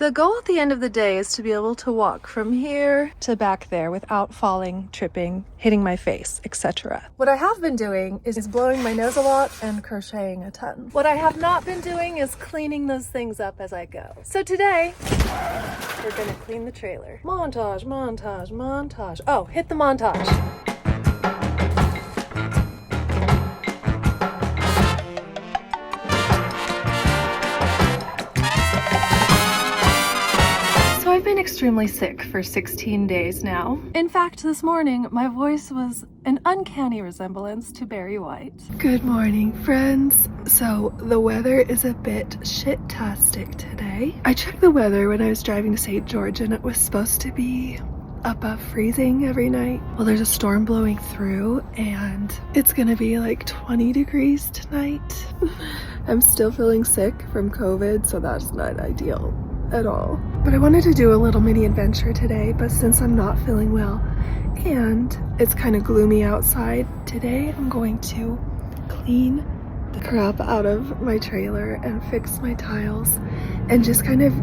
The goal at the end of the day is to be able to walk from here to back there without falling, tripping, hitting my face, etc. What I have been doing is blowing my nose a lot and crocheting a ton. What I have not been doing is cleaning those things up as I go. So today, we're gonna clean the trailer. Montage, montage, montage. Oh, hit the montage. I've been extremely sick for 16 days now. In fact, this morning, my voice was an uncanny resemblance to Barry White. Good morning, friends. So the weather is a bit shit-tastic today. I checked the weather when I was driving to St. George and it was supposed to be above freezing every night. Well, there's a storm blowing through and it's gonna be like 20 degrees tonight. I'm still feeling sick from COVID, so that's not ideal at all. But I wanted to do a little mini adventure today, but since I'm not feeling well and it's kind of gloomy outside, today I'm going to clean the crap out of my trailer and fix my tiles and just kind of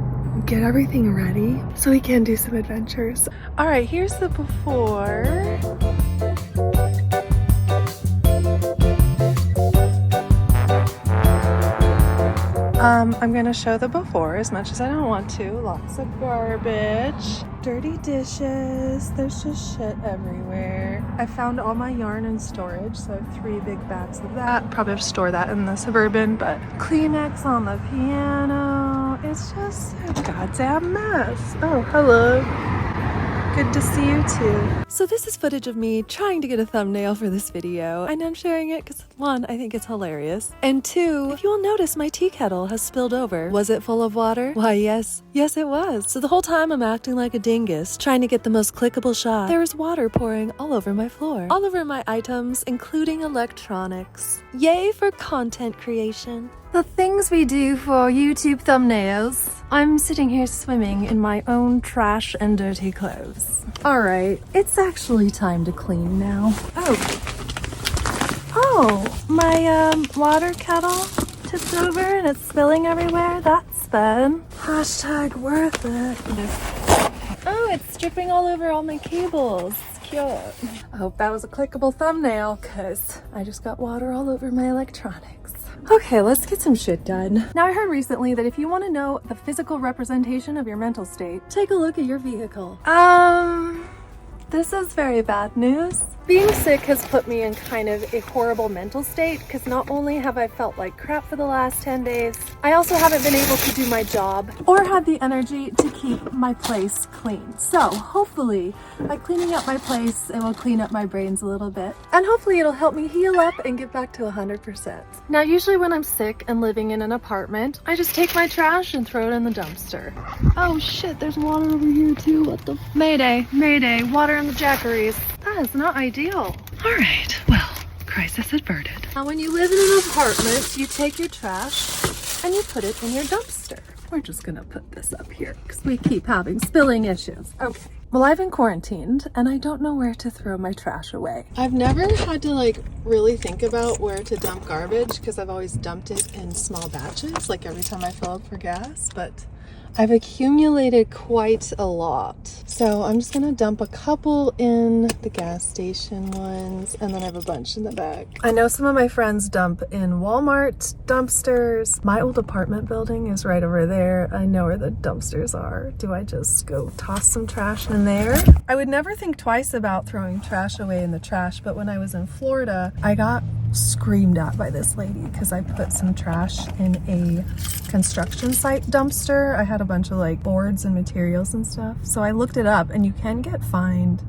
get everything ready so we can do some adventures. All right, here's the before. I'm gonna show the before as much as I don't want to. Lots of garbage, dirty dishes, there's just shit everywhere. I found all my yarn in storage, so I have 3 big bags of that. Probably have to store that in the Suburban, but Kleenex on the piano. It's just a goddamn mess. Oh, hello. Good to see you too. So this is footage of me trying to get a thumbnail for this video, and I'm sharing it because 1, I think it's hilarious, and 2, if you will notice, my tea kettle has spilled over. Was it full of water? Why, yes it was. So the whole time I'm acting like a dingus, trying to get the most clickable shot, there was water pouring all over my floor, all over my items, including electronics. Yay for content creation. The things we do for YouTube thumbnails. I'm sitting here swimming in my own trash and dirty clothes. All right, it's actually time to clean now. Oh, my water kettle tipped over and it's spilling everywhere. That's fun. Hashtag worth it. Oh, it's dripping all over all my cables. Cute. I hope that was a clickable thumbnail because I just got water all over my electronics. Okay, let's get some shit done. Now, I heard recently that if you want to know the physical representation of your mental state, take a look at your vehicle. This is very bad news. Being sick has put me in kind of a horrible mental state because not only have I felt like crap for the last 10 days, I also haven't been able to do my job or had the energy to keep my place clean. So hopefully by cleaning up my place, it will clean up my brains a little bit. And hopefully it'll help me heal up and get back to 100%. Now, usually when I'm sick and living in an apartment, I just take my trash and throw it in the dumpster. Oh shit, there's water over here too. What the? Mayday, mayday, water in the jackeries. That is not ideal. All right, well, crisis averted. Now, when you live in an apartment, you take your trash and you put it in your dumpster. We're just gonna put this up here because we keep having spilling issues. Okay. Well, I've been quarantined and I don't know where to throw my trash away. I've never had to like really think about where to dump garbage because I've always dumped it in small batches, like every time I fill up for gas, but I've accumulated quite a lot. So I'm just gonna dump a couple in the gas station ones, and then I have a bunch in the back. I know some of my friends dump in Walmart dumpsters. My old apartment building is right over there. I know where the dumpsters are. Do I just go toss some trash in there? I would never think twice about throwing trash away in the trash, but when I was in Florida, I got screamed at by this lady because I put some trash in a construction site dumpster. I had a bunch of like boards and materials and stuff. So I looked it up and you can get fined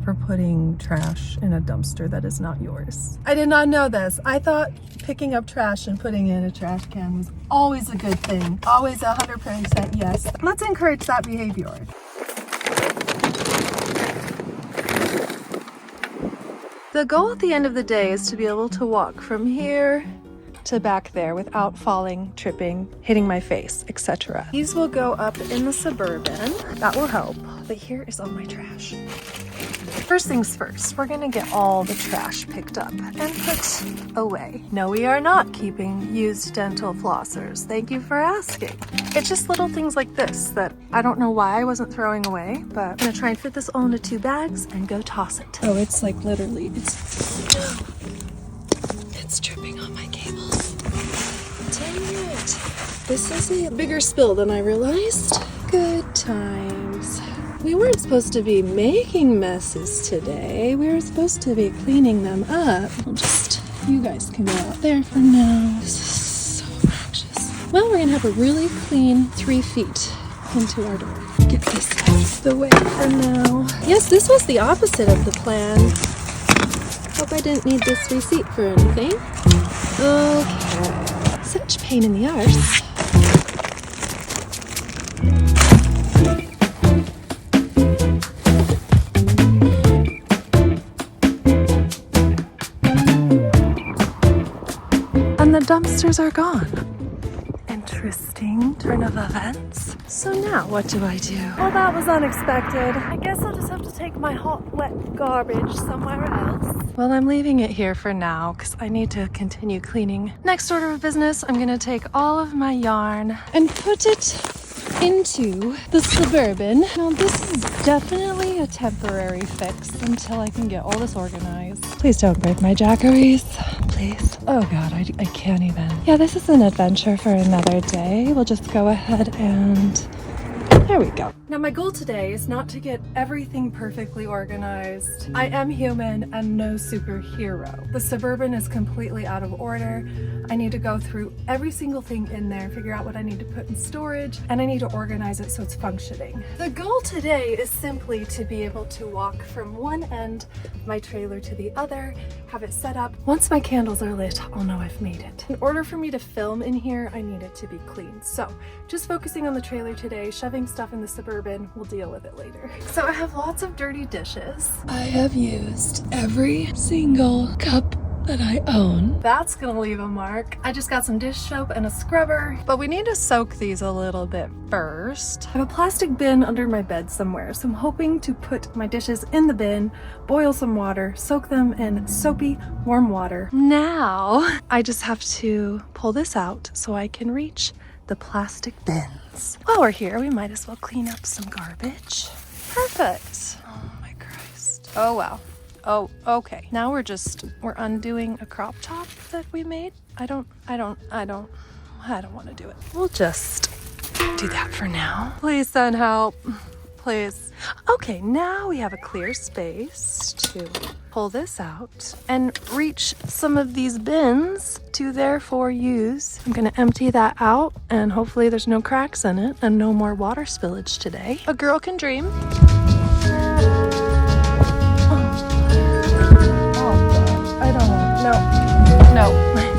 for putting trash in a dumpster that is not yours. I did not know this. I thought picking up trash and putting it in a trash can was always a good thing. Always 100% yes. Let's encourage that behavior. The goal at the end of the day is to be able to walk from here to back there without falling, tripping, hitting my face, etc. These will go up in the Suburban. That will help. But here is all my trash. First things first, we're gonna get all the trash picked up and put away. No, we are not keeping used dental flossers. Thank you for asking. It's just little things like this that I don't know why I wasn't throwing away, but I'm gonna try and fit this all into 2 bags and go toss it. Oh, it's like literally, it's dripping on my cables. Dang it. This is a bigger spill than I realized. Good times. We weren't supposed to be making messes today. We were supposed to be cleaning them up. You guys can go out there for now. This is so obnoxious. Well, we're gonna have a really clean 3 feet into our door. Get this out of the way for now. Yes, this was the opposite of the plan. Hope I didn't need this receipt for anything. Okay. Such pain in the arse. And the dumpsters are gone. Interesting turn of events. So now what do I do? Well, that was unexpected. I guess I'll just have to take my hot, wet garbage somewhere else. Well, I'm leaving it here for now because I need to continue cleaning. Next order of business, I'm gonna take all of my yarn and put it into the Suburban. Now, this is definitely a temporary fix until I can get all this organized. Please don't break my jackeries, please. Oh God, I can't even. Yeah, this is an adventure for another day. We'll just go ahead and there we go. Now, my goal today is not to get everything perfectly organized. I am human and no superhero. The Suburban is completely out of order. I need to go through every single thing in there, figure out what I need to put in storage, and I need to organize it so it's functioning. The goal today is simply to be able to walk from one end of my trailer to the other, have it set up. Once my candles are lit, I'll know I've made it. In order for me to film in here, I need it to be clean. So just focusing on the trailer today, shoving stuff in the Suburban, we'll deal with it later. So I have lots of dirty dishes. I have used every single cup that I own. That's gonna leave a mark. I just got some dish soap and a scrubber, but we need to soak these a little bit first. I have a plastic bin under my bed somewhere, so I'm hoping to put my dishes in the bin, boil some water, soak them in soapy, warm water. Now, I just have to pull this out so I can reach the plastic bins. While we're here, we might as well clean up some garbage. Perfect. Oh my Christ. Oh wow. Oh, okay. Now we're undoing a crop top that we made. I don't want to do it. We'll just do that for now. Please send help. Please. Okay, now we have a clear space to pull this out and reach some of these bins to therefore use. I'm gonna empty that out and hopefully there's no cracks in it and no more water spillage today. A girl can dream. No.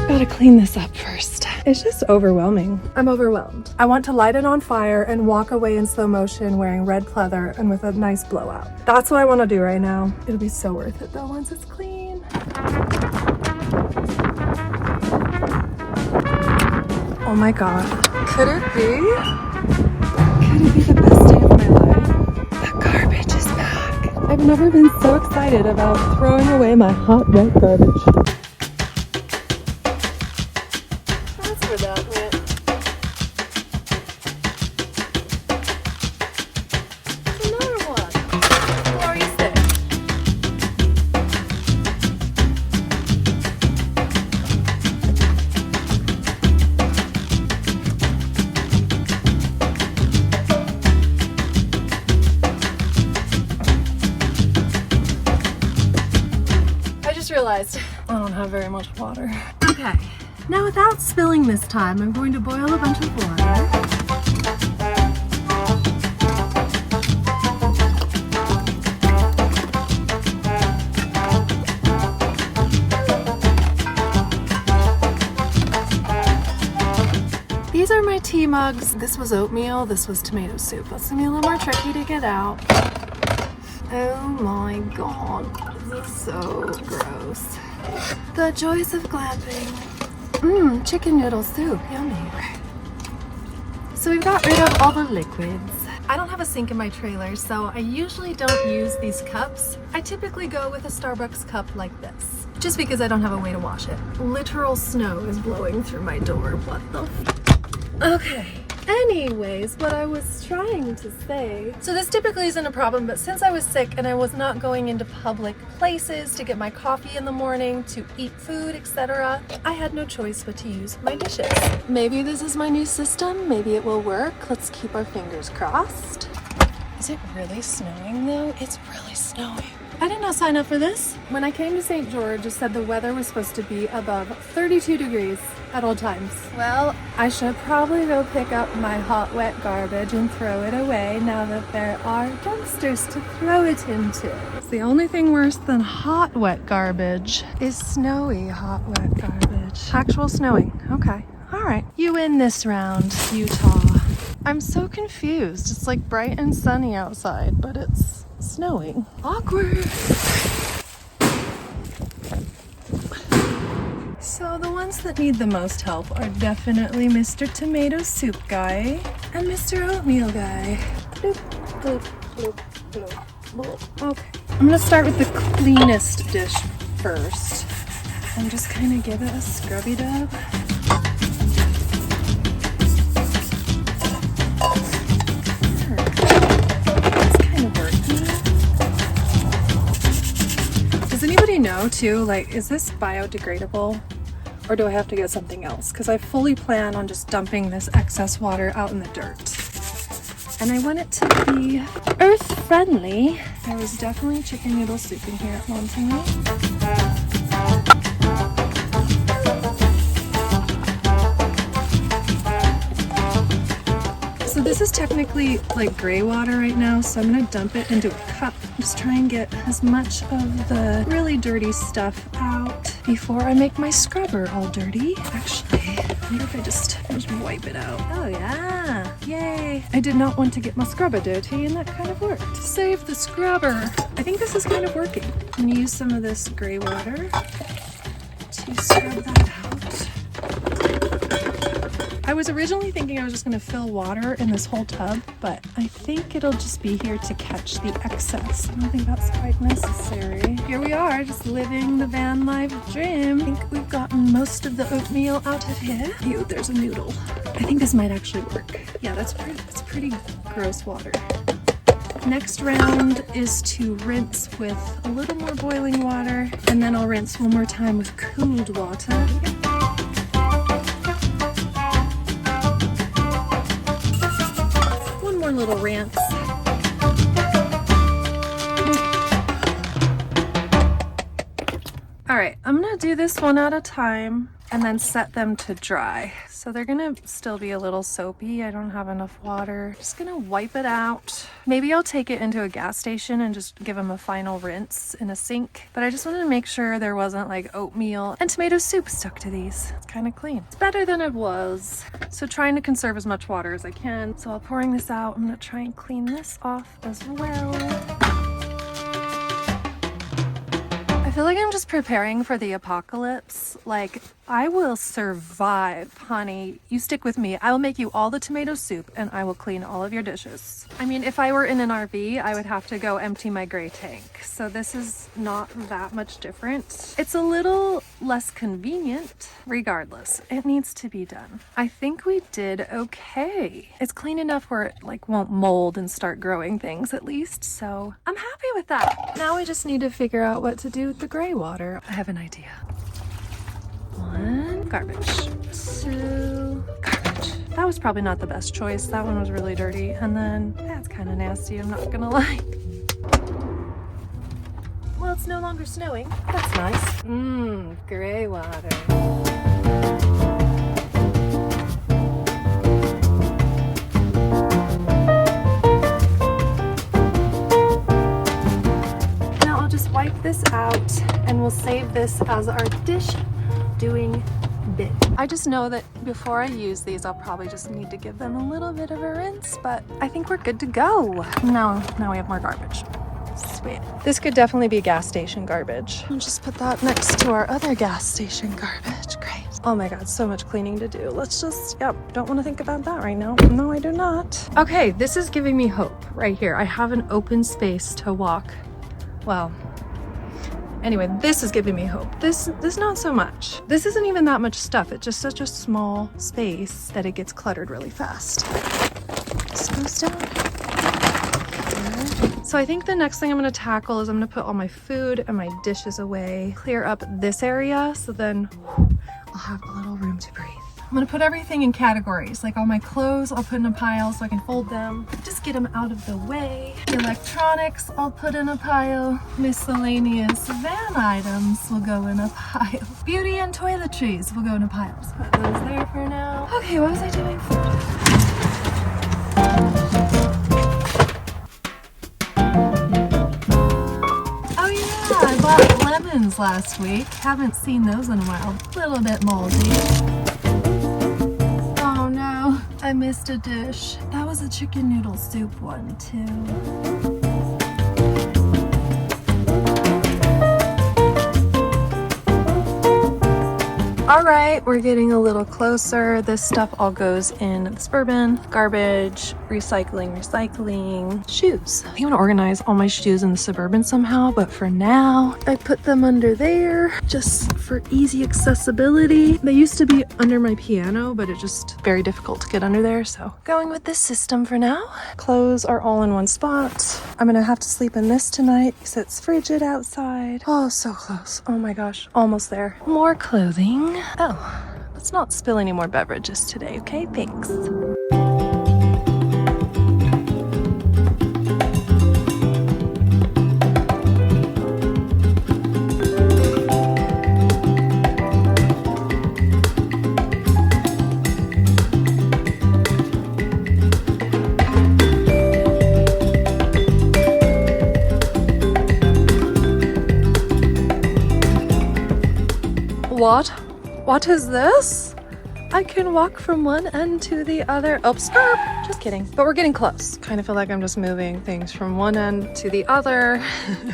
Gotta clean this up first. It's just overwhelming. I'm overwhelmed. I want to light it on fire and walk away in slow motion wearing red pleather and with a nice blowout. That's what I want to do right now. It'll be so worth it though once it's clean. Oh my God. Could it be? Could it be the best day of my life? The garbage is back. I've never been so excited about throwing away my hot, wet garbage. That went. Another one. What are you saying? I just realized I don't have very much water. Okay. Now, without spilling this time, I'm going to boil a bunch of water. These are my tea mugs. This was oatmeal, this was tomato soup. That's gonna be a little more tricky to get out. Oh my God, this is so gross. The joys of glamping. Chicken noodle soup, yummy. So we've got rid of all the liquids. I don't have a sink in my trailer, so I usually don't use these cups. I typically go with a Starbucks cup like this, just because I don't have a way to wash it. Literal snow is blowing through my door. What the Okay. Anyways, what I was trying to say, so this typically isn't a problem, but since I was sick and I was not going into public places to get my coffee in the morning, to eat food, etc., I had no choice but to use my dishes. Maybe this is my new system, maybe it will work. Let's keep our fingers crossed. Is it really snowing though? It's really snowing. I did not sign up for this. When I came to St. George, it said the weather was supposed to be above 32 degrees at all times. Well, I should probably go pick up my hot, wet garbage and throw it away now that there are dumpsters to throw it into. It's the only thing worse than hot, wet garbage is snowy, hot, wet garbage. Actual snowing. Okay. All right. You win this round, Utah. I'm so confused. It's like bright and sunny outside, but it's snowing. Awkward. So the ones that need the most help are definitely Mr. Tomato Soup Guy and Mr. Oatmeal Guy. Bloop, bloop, bloop, bloop, bloop. Okay, I'm gonna start with the cleanest dish first and just kind of give it a scrubby dub. Does anybody know too, like, is this biodegradable or do I have to get something else? Because I fully plan on just dumping this excess water out in the dirt. And I want it to be earth friendly. There was definitely chicken noodle soup in here at Montana. So this is technically like gray water right now, so I'm gonna dump it into a cup. Just try and get as much of the really dirty stuff out before I make my scrubber all dirty. Actually, maybe if I just wipe it out. Oh yeah, yay. I did not want to get my scrubber dirty and that kind of worked. Save the scrubber. I think this is kind of working. I'm gonna use some of this gray water to scrub that out. I was originally thinking I was just going to fill water in this whole tub, but I think it'll just be here to catch the excess. I don't think that's quite necessary. Here we are, just living the van life dream. I think we've gotten most of the oatmeal out of here. Ew, there's a noodle. I think this might actually work. Yeah, that's pretty gross water. Next round is to rinse with a little more boiling water, and then I'll rinse one more time with cooled water. Little rinse. All right, I'm gonna do this one at a time and then set them to dry. So they're gonna still be a little soapy. I don't have enough water. Just gonna wipe it out. Maybe I'll take it into a gas station and just give them a final rinse in a sink. But I just wanted to make sure there wasn't like oatmeal and tomato soup stuck to these. It's kind of clean. It's better than it was. So trying to conserve as much water as I can. So while pouring this out, I'm gonna try and clean this off as well. I feel like I'm just preparing for the apocalypse. Like, I will survive, honey. You stick with me. I will make you all the tomato soup and I will clean all of your dishes. I mean, if I were in an RV, I would have to go empty my gray tank. So this is not that much different. It's a little less convenient. Regardless, it needs to be done. I think we did okay. It's clean enough where it like won't mold and start growing things at least. So I'm happy with that. Now we just need to figure out what to do with the gray water. I have an idea. 1, garbage. 2, garbage. That was probably not the best choice. That one was really dirty. And then that's kind of nasty, I'm not gonna lie. Well, it's no longer snowing. That's nice. Gray water. Now I'll just wipe this out and we'll save this as our dish doing bit. I just know that before I use these, I'll probably just need to give them a little bit of a rinse, but I think we're good to go. Now we have more garbage. Sweet. This could definitely be gas station garbage. I'll just put that next to our other gas station garbage. Great. Oh my God, so much cleaning to do. Let's just, yep, don't want to think about that right now. No, I do not. Okay, this is giving me hope right here. I have an open space to walk. Well, anyway, this is giving me hope. This not so much. This isn't even that much stuff. It's just such a small space that it gets cluttered really fast. This goes down here. So I think the next thing I'm gonna tackle is I'm gonna put all my food and my dishes away, clear up this area, so then I'll have a little room to breathe. I'm gonna put everything in categories, like all my clothes I'll put in a pile so I can fold them, just get them out of the way. The electronics I'll put in a pile. Miscellaneous van items will go in a pile. Beauty and toiletries will go in a pile. So put those there for now. Okay, what was I doing? Oh yeah, I bought lemons last week. Haven't seen those in a while. A little bit moldy. Oh no, I missed a dish. That was a chicken noodle soup one too. All right, we're getting a little closer. This stuff all goes in the suburban, garbage, recycling, shoes. I want to organize all my shoes in the suburban somehow, but for now, I put them under there just for easy accessibility. They used to be under my piano, but it's just very difficult to get under there, so going with this system for now. Clothes are all in one spot. I'm gonna have to sleep in this tonight because it's frigid outside. Oh, so close. Oh my gosh, almost there. More clothing. Oh, let's not spill any more beverages today, okay? Thanks. What is this? I can walk from one end to the other. Oh, skirt. Just kidding. But we're getting close. Kind of feel like I'm just moving things from one end to the other.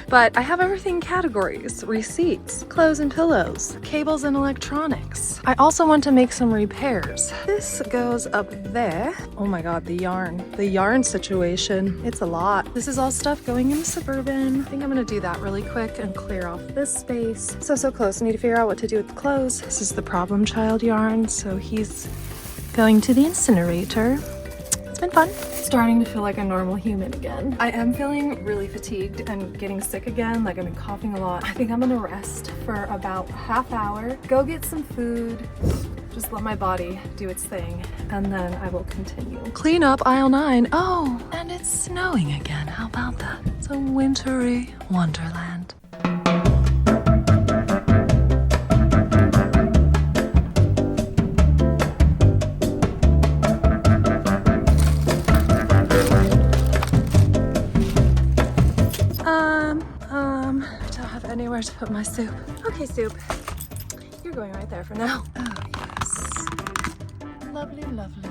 But I have everything in categories. Receipts, clothes and pillows, cables and electronics. I also want to make some repairs. This goes up there. Oh my God, the yarn. The yarn situation. It's a lot. This is all stuff going in the suburban. I think I'm gonna do that really quick and clear off this space. So close. I need to figure out what to do with the clothes. This is the problem child yarn. So he's going to the incinerator. It's been fun. Starting to feel like a normal human again. I am feeling really fatigued and getting sick again. Like I've been coughing a lot. I think I'm gonna rest for about a half hour, go get some food, just let my body do its thing, and then I will continue. Clean up aisle 9. Oh, and it's snowing again. How about that? It's a wintry wonderland. I don't have anywhere to put my soup. Okay, soup. You're going right there for now. Oh, yes. Lovely, lovely.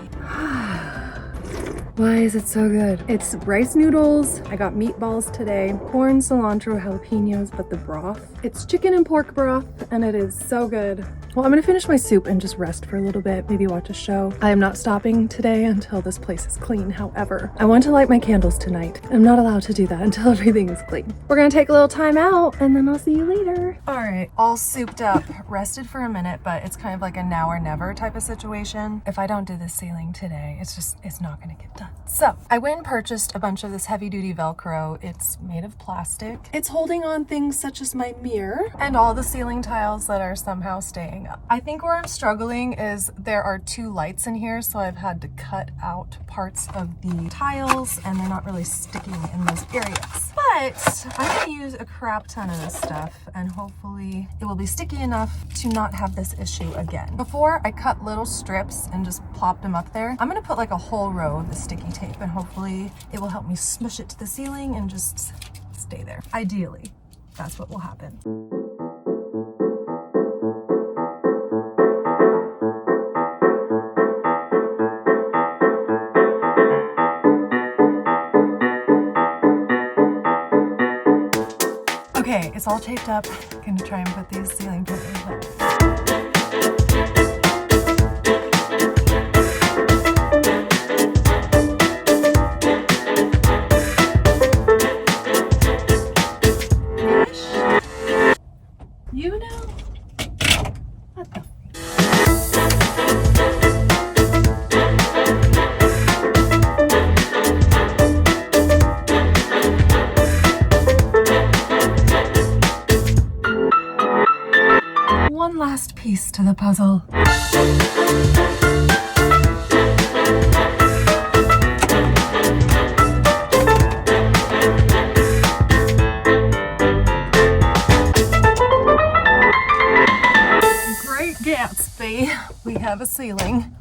Why is it so good? It's rice noodles. I got meatballs today. Corn, cilantro, jalapenos, but the broth. It's chicken and pork broth, and it is so good. Well, I'm gonna finish my soup and just rest for a little bit, maybe watch a show. I am not stopping today until this place is clean. However, I want to light my candles tonight. I'm not allowed to do that until everything is clean. We're gonna take a little time out and then I'll see you later. All right, all souped up, rested for a minute, but it's kind of like a now or never type of situation. If I don't do this ceiling today, it's not gonna get done. So I went and purchased a bunch of this heavy duty Velcro. It's made of plastic. It's holding on things such as my mirror and all the ceiling tiles that are somehow staying up. I think where I'm struggling is there are 2 lights in here, so I've had to cut out parts of the tiles and they're not really sticking in those areas. But I'm gonna use a crap ton of this stuff and hopefully it will be sticky enough to not have this issue again. Before I cut little strips and just plopped them up there, I'm gonna put like a whole row of the sticky tape and hopefully it will help me smush it to the ceiling and just stay there. Ideally, that's what will happen. Okay, it's all taped up. I'm gonna try and put these ceiling pictures up. last piece to the puzzle. Great Gatsby. We have a ceiling.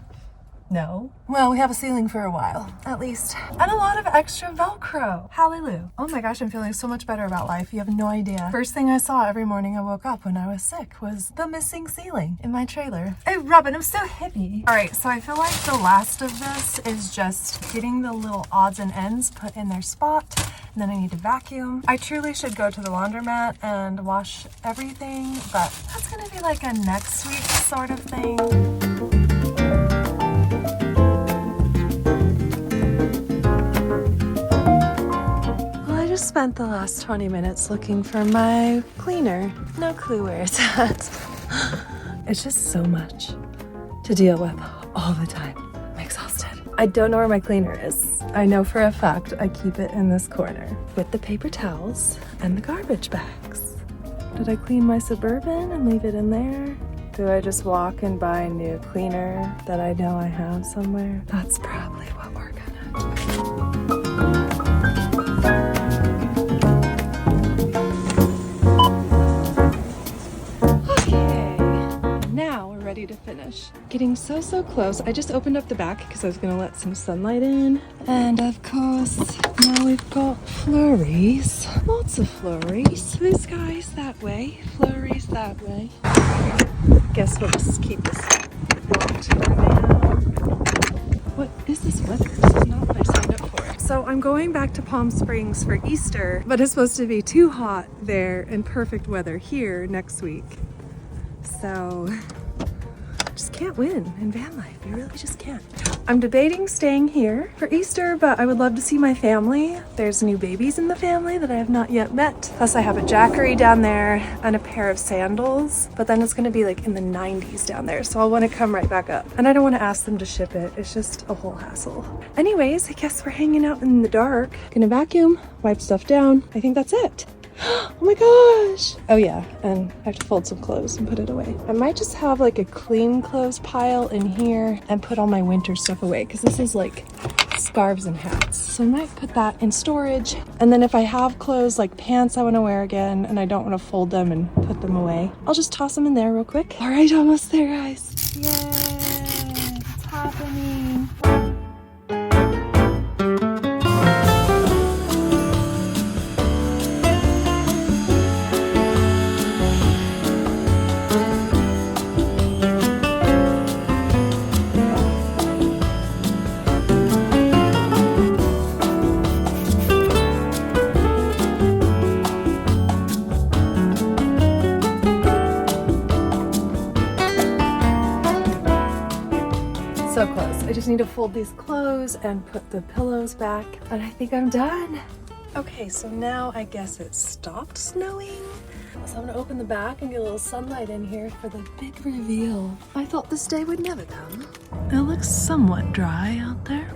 No. Well, we have a ceiling for a while, at least. And a lot of extra Velcro. Hallelujah. Oh my gosh, I'm feeling so much better about life. You have no idea. First thing I saw every morning I woke up when I was sick was the missing ceiling in my trailer. Hey, Robin, I'm so hippie. All right, so I feel like the last of this is just getting the little odds and ends put in their spot. And then I need to vacuum. I truly should go to the laundromat and wash everything, but that's gonna be like a next week sort of thing. Spent the last 20 minutes looking for my cleaner. No clue where it's at. It's just so much to deal with all the time. I'm exhausted. I don't know where my cleaner is. I know for a fact I keep it in this corner with the paper towels and the garbage bags. Did I clean my Suburban and leave it in there? Do I just walk and buy a new cleaner that I know I have somewhere? That's probably what we're gonna do. Ready to finish. Getting so close. I just opened up the back because I was gonna let some sunlight in. And of course, now we've got flurries. Lots of flurries. Blue skies that way, flurries that way. Guess we'll just keep this locked for now. What is this weather? This is not what I signed up for. So I'm going back to Palm Springs for Easter, but it's supposed to be too hot there and perfect weather here next week. So just can't win in van life. You really just can't. I'm debating staying here for Easter, but I would love to see my family. There's new babies in the family that I have not yet met. Plus I have a jackery down there and a pair of sandals, but then it's gonna be like in the 90s down there. So I'll wanna come right back up. And I don't wanna ask them to ship it. It's just a whole hassle. Anyways, I guess we're hanging out in the dark. Gonna vacuum, wipe stuff down. I think that's it. Oh my gosh. Oh yeah, and I have to fold some clothes and put it away. I might just have like a clean clothes pile in here and put all my winter stuff away because this is like scarves and hats. So I might put that in storage. And then if I have clothes like pants I want to wear again and I don't want to fold them and put them away, I'll just toss them in there real quick. All right, almost there, guys. Yay, it's happening. So close. I just need to fold these clothes and put the pillows back, and I think I'm done. Okay, so now I guess it stopped snowing. So I'm gonna open the back and get a little sunlight in here for the big reveal. I thought this day would never come. It looks somewhat dry out there.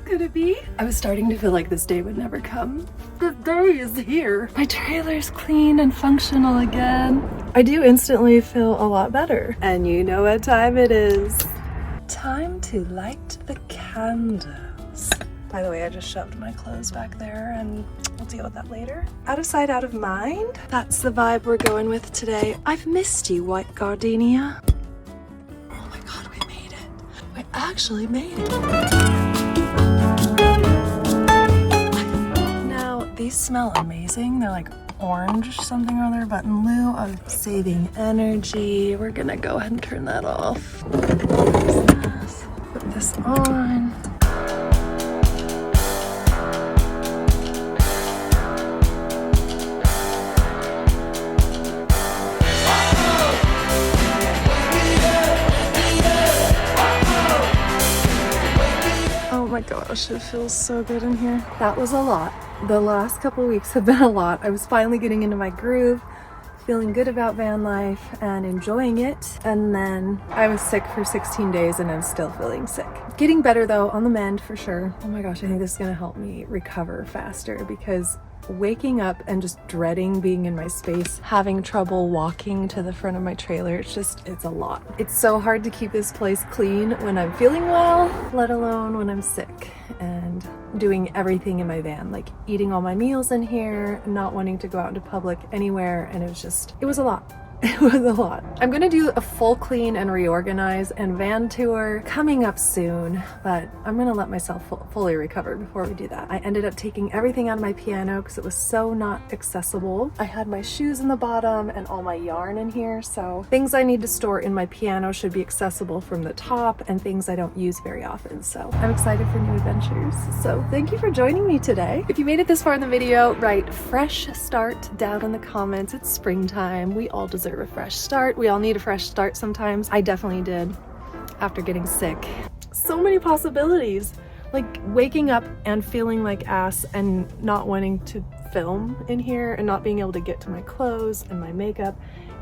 Could it be? I was starting to feel like this day would never come. The day is here. My trailer's clean and functional again. I do instantly feel a lot better. And you know what time it is. Time to light the candles. By the way, I just shoved my clothes back there and we'll deal with that later. Out of sight, out of mind. That's the vibe we're going with today. I've missed you, white gardenia. Oh my God, we made it. We actually made it. Now, these smell amazing. They're like orange something or other, but in lieu of saving energy, we're gonna go ahead and turn that off. Put this on. Oh my gosh, it feels so good in here. That was a lot. The last couple weeks have been a lot. I was finally getting into my groove, feeling good about van life and enjoying it. And then I was sick for 16 days and I'm still feeling sick. Getting better though, on the mend for sure. Oh my gosh, I think this is gonna help me recover faster, because waking up and just dreading being in my space, having trouble walking to the front of my trailer, it's a lot. It's so hard to keep this place clean when I'm feeling well, let alone when I'm sick, and doing everything in my van, like eating all my meals in here, not wanting to go out into public anywhere, and it was a lot. It was a lot. I'm gonna do a full clean and reorganize and van tour coming up soon, but I'm gonna let myself fully recover before we do that. I ended up taking everything out of my piano because it was so not accessible. I had my shoes in the bottom and all my yarn in here, so things I need to store in my piano should be accessible from the top, and things I don't use very often. So I'm excited for new adventures. So thank you for joining me today. If you made it this far in the video, write fresh start down in the comments. It's springtime. We all deserve a fresh start. We all need a fresh start sometimes. I definitely did after getting sick. So many possibilities. Like waking up and feeling like ass and not wanting to film in here and not being able to get to my clothes and my makeup.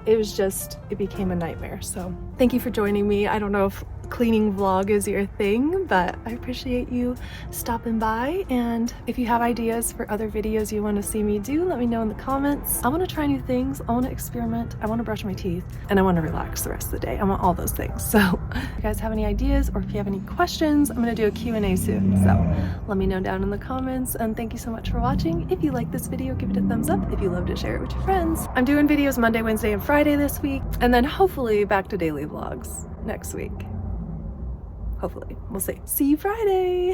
It became a nightmare. So thank you for joining me. I don't know if cleaning vlog is your thing, but I appreciate you stopping by. And if you have ideas for other videos you want to see me do, let me know in the comments. I want to try new things. I want to experiment. I want to brush my teeth, and I want to relax the rest of the day. I want all those things. So if you guys have any ideas, or if you have any questions, I'm going to do a Q&A soon. So let me know down in the comments. And thank you so much for watching. If you like this video, give it a thumbs up. If you loved it, share it with your friends. I'm doing videos Monday, Wednesday, and Friday this week, and then hopefully back to daily vlogs next week. Hopefully. We'll see. See you Friday!